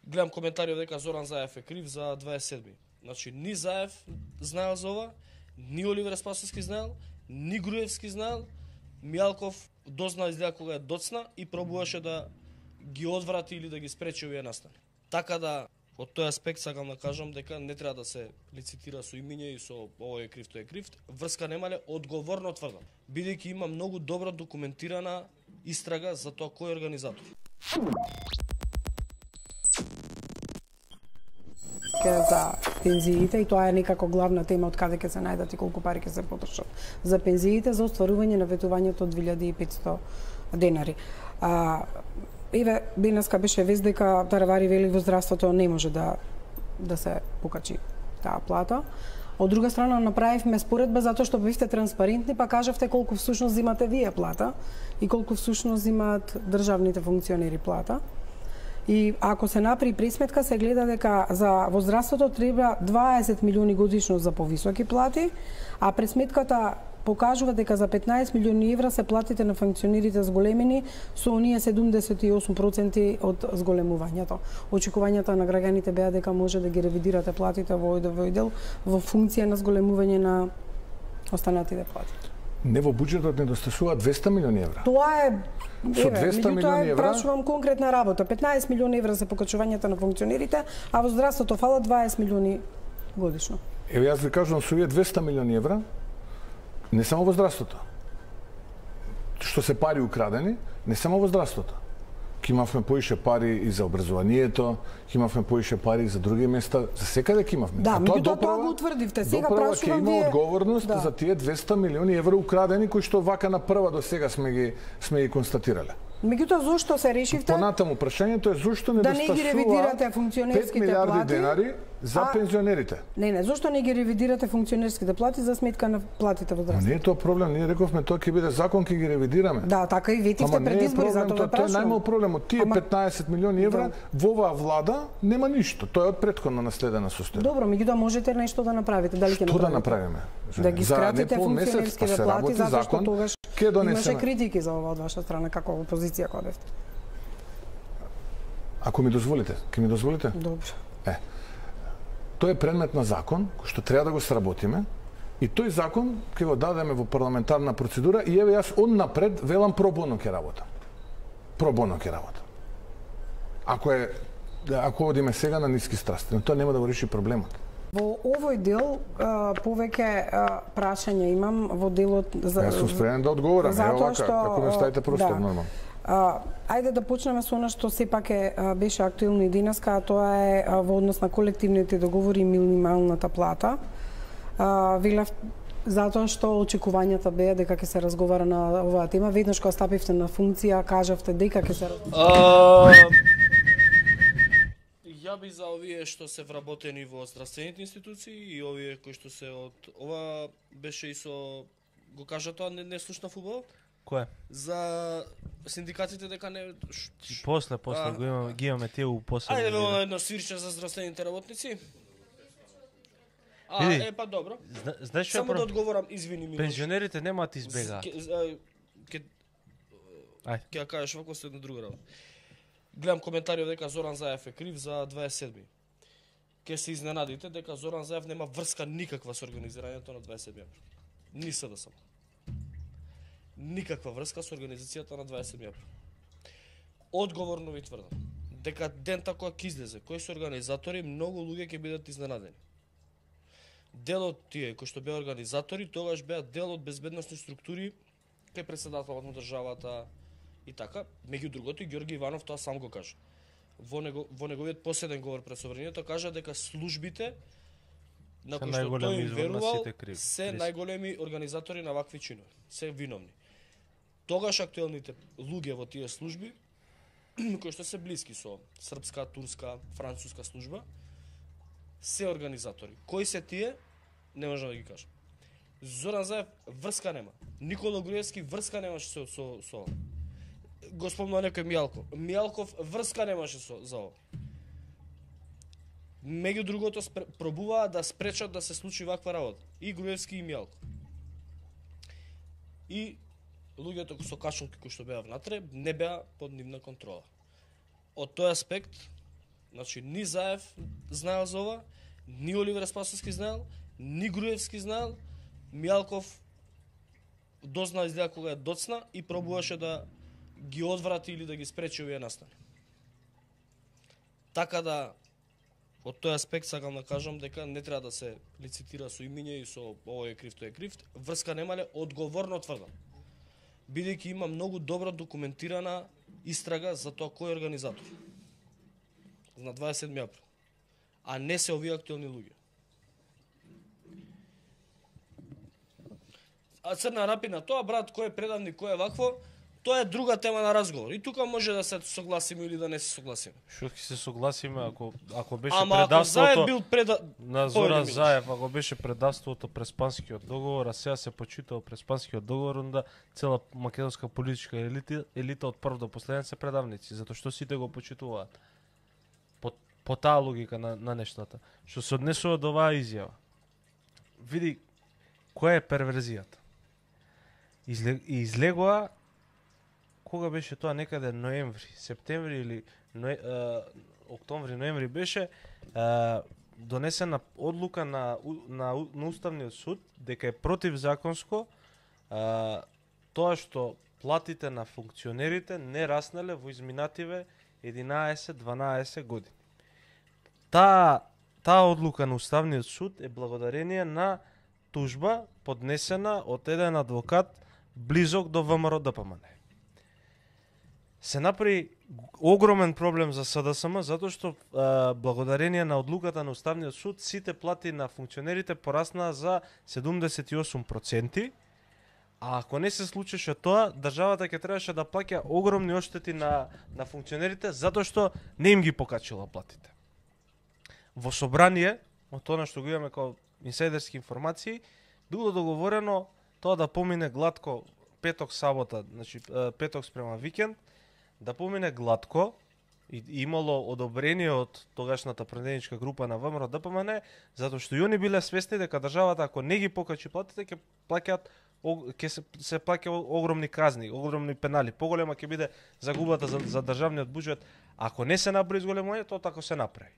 Гледам коментари дека Зоран Заев е крив за 27-ми. Значи, ни Заев знаел за ова, ни Оливер Спасовски знаел, ни Груевски знаел, Мијалков дозна изгледа кога е доцна и пробуваше да ги одврати или да ги спречи овие настани. Така да, од тој аспект сакам да кажам дека не треба да се лицитира со имиња и со овој е крив, тој е крив. Врска немале, одговорно тврдам. Бидејќи има многу добро документирана истрага за тоа кој е организатор. За пензиите и тоа е некако главна тема од каде ќе се најдат и колку пари ќе се потрошат за пензиите за остварување на ветувањето од 2500 денари. Еве денеска беше вест дека Таравари вели во здравството не може да се покачи таа плата. Од друга страна направивме споредба затоа што бевте транспарентни, па кажавте колку всушност земате вие плата и колку всушност земаат државните функционери плата. И ако се направи пресметка, се гледа дека во здравството треба 20 милиони годишно за повисоки плати, а пресметката покажува дека за 15 милиони евра се платите на функционерите зголемени со оние 78% од зголемувањето. Очекувањата на граѓаните беа дека може да ги ревидирате платите во овој дел во функција на зголемување на останатите плати. Не, во буџетот недостасува 200 милиони евра. Тоа е со 200 милиони евра. Прашувам конкретна работа. 15 милиони евра за покачувањето на функционерите, а во здравството фала 20 милиони годишно. Еве јас ви кажувам со овие 200 милиони евра не само во здравството. Што се пари украдени, не само во здравството. Ке имавме поише пари и за образованието, ке имавме поише пари и за други места, за секаде ке имавме. Да, меѓутоа тоа го утврдивте. Сега прашувам вие. Ќе има одговорност за тие 200 милиони евра украдени кои што вака на прва до сега сме ги констатирале. Меѓутоа зошто се решивте? Понатаму прашањето е зошто не да не ги ревидирате 5 милиарди денари за пензионерите. Не, зошто не ги ревидирате функционерските плати за сметка на платите во здравството? Не е тоа проблем, ние рековме тоа ќе биде закон, ќе ги ревидираме. Да, така и ветивте пред избори, затоа ве прашувам. Тоа е најмал проблем. Од тие 15 милиони евра во оваа влада нема ништо. Тоа е од претходно наследена состојба. Добро, меѓутоа можете нешто да направите, дали ќе направите? Што да направиме? Да ги скратите функционерските плати, затоа што тогаш имаше критики за ова од ваша страна како опозиција кога бевте. Ако ми дозволите, ќе ми дозволите? Добро. Тој е предмет на закон кој што треба да го сработиме и тој закон ќе го дадеме во парламентарна процедура и еве јас однапред велам пробоно ќе работам. Пробоно ќе работам. Ако одиме сега на ниски страсти, но тоа нема да го реши проблемот. Во овој дел повеќе прашања имам во делот за Јас сум спремен да одговорам, ево вака, како ме ставите простор нормално. Ајде да почнеме со она што сепак беше актуелно и денеска, а тоа е во однос на колективните договори и минималната плата. Велев затоа што очекувањата беа дека ќе се разговара на оваа тема. Веднаш кога стапивте на функција, кажавте дека ќе се Ја би за овие што се вработени во здравствените институции и овие кои што се од ова беше и со го кажа тоа не слушна фудбал. Кое? За синдикатите дека не После ги имаме тие у после. Ајде на едно свирче за здравствените работници. Па добро. Знаеш што само да одговорам, извини ми. Пензионерите немаат избега. Ќе ја кажеш вако следна друга работа. Гледам коментари дека Зоран Заев е крив за 27-ми. Ке се изненадите дека Зоран Заев нема врска никаква со организирањето на 27-ми. Ни СДСМ. Никаква врска со организацијата на 27 април. Одговорно ви тврдам дека дента кога ќе излезе кои се организатори, многу луѓе ќе бидат изненадени. Дел од тие кои што беа организатори тогаш беа дел од безбедносни структури кај претседателот на државата и така. Меѓу другото и Ѓорги Иванов тоа сам го кажа. Во неговиот последен говор пред собранието кажа дека службите на кои што тој верувал се најголеми организатори на вакви чинови, се виновни. Тогаш актуелните луѓе во тие служби, кои што се блиски со српска, турска, француска служба, се организатори. Кои се тие, не можам да ги кажам. Зоран Заев врска нема. Никола Груевски врска немаше со го спомнува некој Мијалков. Мијалков врска немаше за ова. Меѓу другото пробуваа да спречат да се случи ваква работа. И Груевски и Мијалков. И луѓето со качулки кои што беа внатре не беа под нивна контрола. Од тој аспект Значи, ни Заев знаел за ова, ни Оливер Спасовски знаел, ни Груевски знаел, Мијалков дозна изгледа кога е доцна и пробуваше да ги одврати или да ги спречи овие настани. Така да, од тој аспект сакам да кажам дека не треба да се лицитира со имиња и со овој е крив, тој е крив. Врска немале, одговорно тврдам. Бидејќи има многу добро документирана истрага за тоа кој е организатор. На 27 април. А не се овие актуелни луѓе. А Црна Рапина, тоа брат, кој е предавник, кој е вакво, тоа е друга тема на разговор. И тука може да се согласиме или да не се согласиме. Што ќе се согласиме ако беше Ама ако Заев бил на Зора Заев, ако беше предавството Преспанскиот договор, а сега се почитал Преспанскиот договор, онда цела македонска политичка елита од прв до последен се предавници, затоа што сите го почитуваат. По таа логика на нештата. Што се однесува до оваа изјава. Види која е перверзијата. Излегоа кога беше тоа, некаде ноември, септември или октомври, ноември беше донесена одлука на Уставниот суд дека е противзаконско тоа што платите на функционерите не раснале во изминативе 11-12 години. Таа одлука на Уставниот суд е благодарение на тужба поднесена од еден адвокат близок до ВМРО ДПМН. Се направи огромен проблем за СДСМ затоа што благодарение на одлуката на Уставниот суд сите плати на функционерите пораснаа за 78%, а ако не се случеше тоа, државата ќе требаше да плаќа огромни одштети на функционерите затоа што не им ги покачила платите. Во собрание, од тоа што го имаме како инсайдерски информации, било договорено тоа да помине глатко петок сабота, значи петок спрема викенд, да помине глатко и имало одобрение од тогашната претедничка група на ВМРО ДПМН, затоа што и они биле свесни дека државата ако не ги покачи платите ќе плаќаат се плаќа огромни казни, огромни пенали, поголема ќе биде загубата за државниот буџет. Ако не се направи зголемување, тоа така се направи.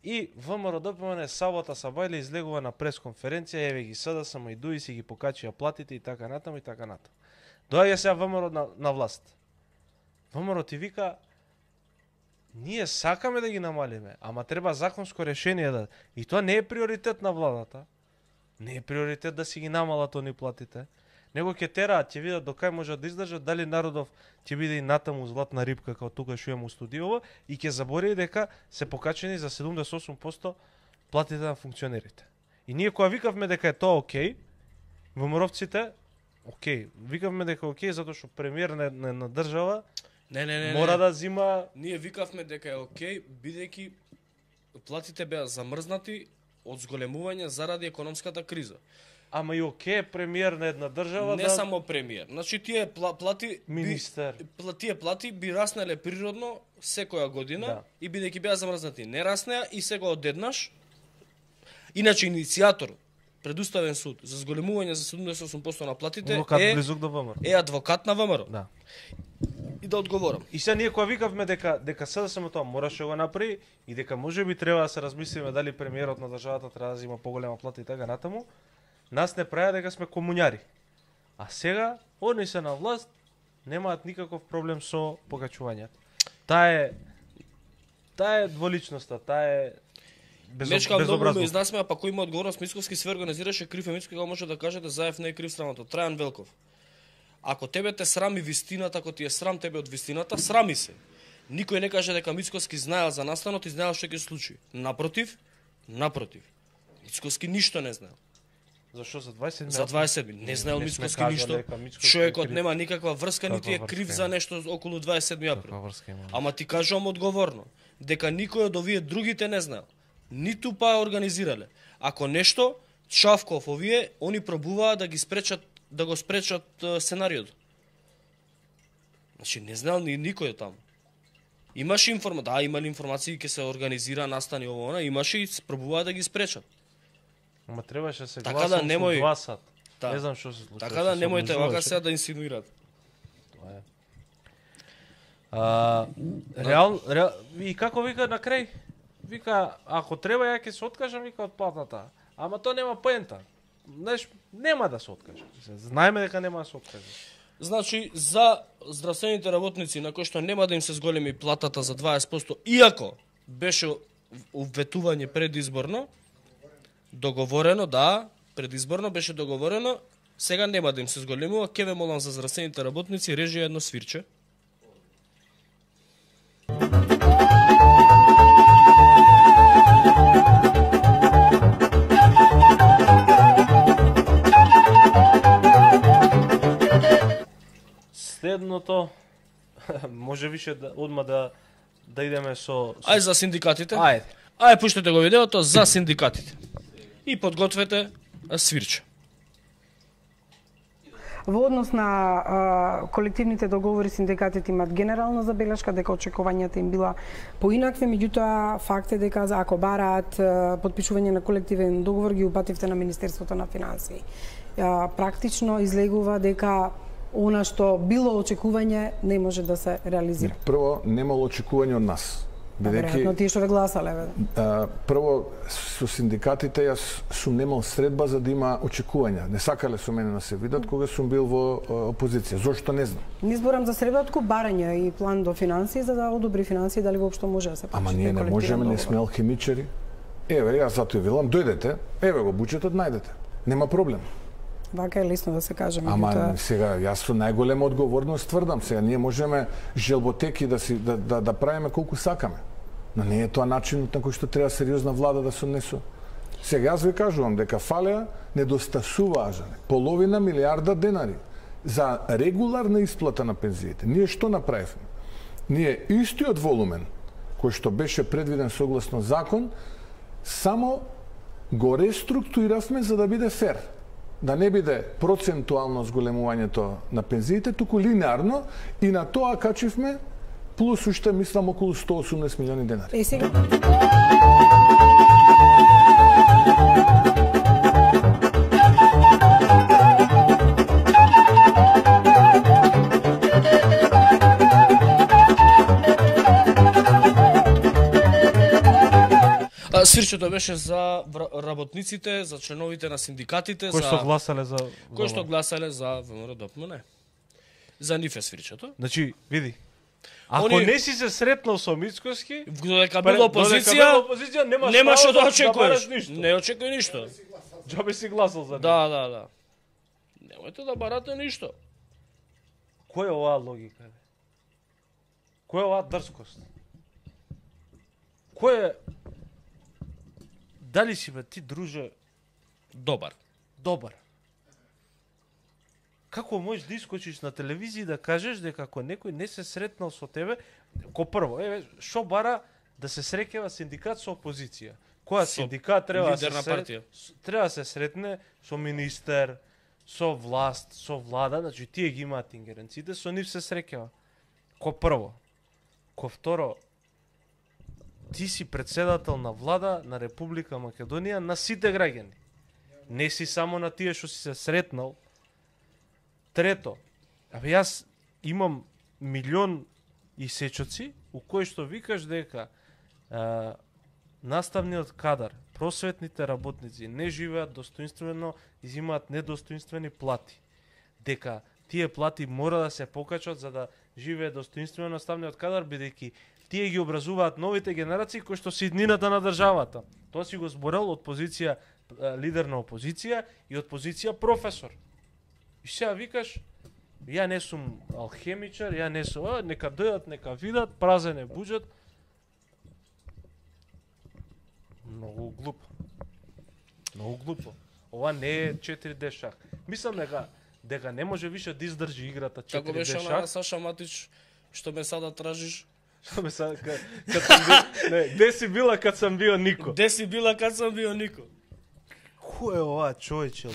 И ВМРО ДПМН сабота сабајле излегува на пресконференција, еве ги СДСМ и ДУИ си ги покачија платите и така натаму и така натаму. Доаѓа сега ВМРО на власт. ВМРО ти вика, ние сакаме да ги намалиме, ама треба законско решение да... И тоа не е приоритет на владата. Не е приоритет да си ги намалат они платите. Него ќе тераат, ќе видат до кај можат да издржат, дали народов ќе биде и натаму златна рибка како тука што имаме у студиово и ќе заборави дека се покачени за 78% платите на функционерите. И ние кога викавме дека е тоа окей, ВМРО-вците, окей, викавме дека окей затоа што премиер на држава мора да зима... Ние викавме дека е окей, бидејќи платите беа замрзнати од зголемување заради економската криза. Ама и окей, премиер на една држава не само премиер. Значи тие плати министер. Тие плати би раснале природно секоја година и бидејќи беа замрзнати не раснеа и сега одеднаш. Иначе иницијатор предуставен суд за зголемување за 78% на платите близок до ВМРО. Е адвокат на ВМРО. Да. И да одговорам. И сега ние кога викавме дека СДСМ тоа мораше го направи и дека можеби треба да се размислиме дали премиерот на државата треба да зима поголема плата и така натаму, нас не прави дека сме комуњари. А сега они се на власт, немаат никаков проблем со покачувањето. Таа е дволичноста, таа е Мечка многу ме изнасмеа, па кој има одговорност, Мицковски се организираше, крив е Мицковски, кога може да кажете Заев не е крив срамото. Трајан Велков. Ако тебе те срами вистината, ако ти е срам тебе од вистината, срами се. Никој не каже дека Мицковски знаел за настанот и знаел што ќе се случи. Напротив, Мицковски ништо не знаел. Зашо за 27? За 27. Не знаел Мицковски ништо. Човекот нема никаква врска, нити е крив за нешто околу 27 април. Ама ти кажувам одговорно, дека никој од овие другите не знаел. Ниту па организирале. Ако нешто, Чавков овие, они пробуваа да ги спречат, да го спречат сценариото. Значи не знаел ни никој таму. Имаше имале информации ќе се организира настани ово, имаше и пробуваа да ги спречат. Ама требаше се така да немој гласат. Не знам што се случува. Така да немојте вака сега да инсинуирате. Тоа е. И како вика на крај? Вика, ако треба ја ќе се откажам, вика, од платата. Ама тоа нема поента. Знаеш, нема да се откаже. Знаеме дека нема да се откаже. Значи, за здравствените работници на кои што нема да им се зголеми платата за 20%, иако беше уветување предизборно, договорено, да, предизборно беше договорено, сега нема да им се зголемува, ке ве молам за здравствените работници, режи едно свирче. Следното, може више одма да идеме со... Ај за синдикатите. Ајде. Пуштете го видеото за синдикатите. И подгответе свирче. Во однос на колективните договори, синдикатите имат генерална забелешка дека очекувањата им била поинакви, меѓутоа факт е дека ако бараат потпишување на колективен договор ги упативте на Министерството на финансии. Практично излегува дека она што било очекување не може да се реализира. Прво, немало очекување од нас. Веројатно тие што ве гласале. Прво, со синдикатите јас сум немал средба за да има очекувања. Не сакале со мене да се видат кога сум бил во опозиција. Зошто не знам. Не зборам за средба, туку барање и план до финансии за да одобри финансии, дали воопшто може да се почне. Ама ние не можеме, не сме алхимичари. Еве, јас затоа велам, дојдете, еве го буџетот, најдете. Нема проблем. Вака е лесно да се каже. Ама сега јас со најголема одговорност тврдам, сега ние можеме желботеки да правиме колку сакаме. Но не е тоа начинот на кој што треба сериозна влада да се однесува. Сега јас ви кажувам дека фалеа недостасуваа половина милиарда денари за регуларна исплата на пензиите. Ние што направивме? Ние истиот волумен кој што беше предвиден согласно закон, само го реструктуриравме за да биде фер. Да не биде процентуално зголемувањето на пензиите, туку линеарно, и на тоа качивме плюс уште мислам околу 180 милиони денари. Е сега Свирчето беше за работниците, за членовите на синдикатите, кои што гласале за ВМРО-ДПМН. За нив е свирчето. Значи, види. Ако не си се сретнал со Мицкоски, додека била опозиција, немаш да очекуваш. Не очекуј ништо. Џабе си гласал за него. Да. Немојте да барате ништо. Кој е оваа логика? Кој е оваа дрскост? Кој е... Дали си бе ти, друже, добар? Како можеш да искочиш на телевизија и да кажеш дека ако некој не се сретнал со тебе, ко прво, шо бара да се среќава синдикат со опозиција? Која синдикат треба да се сретне со министер, со власт, со влада, значи тие ги имаат ингеренциите, со нив се среќава. Ко прво. Ко второ, ти си председател на влада на Република Македонија на сите граѓани. Не си само на тие што си се сретнал. Трето, јас имам милион и сечоци у кои што викаш дека наставниот кадар, просветните работници не живеат достоинствено, изимаат недостоинствени плати. Дека тие плати мора да се покачат за да живее достоинствено наставниот кадар, бидејќи тие ги образуваат новите генерации кои што се иднината на државата. Тоа си го зборел од позиција лидер на опозиција и од позиција професор. И сега викаш, ја не сум алхемичар, ја не сум, нека дојдат, нека видат, празен е буџет. Многу глупо. Ова не е 4D шах. Мислам дека не може више да издржи играта 4D шах. Како беше на Саша Матич, што ме сада тражиш? Где си била кад сам био Нико? Кој е ова човече?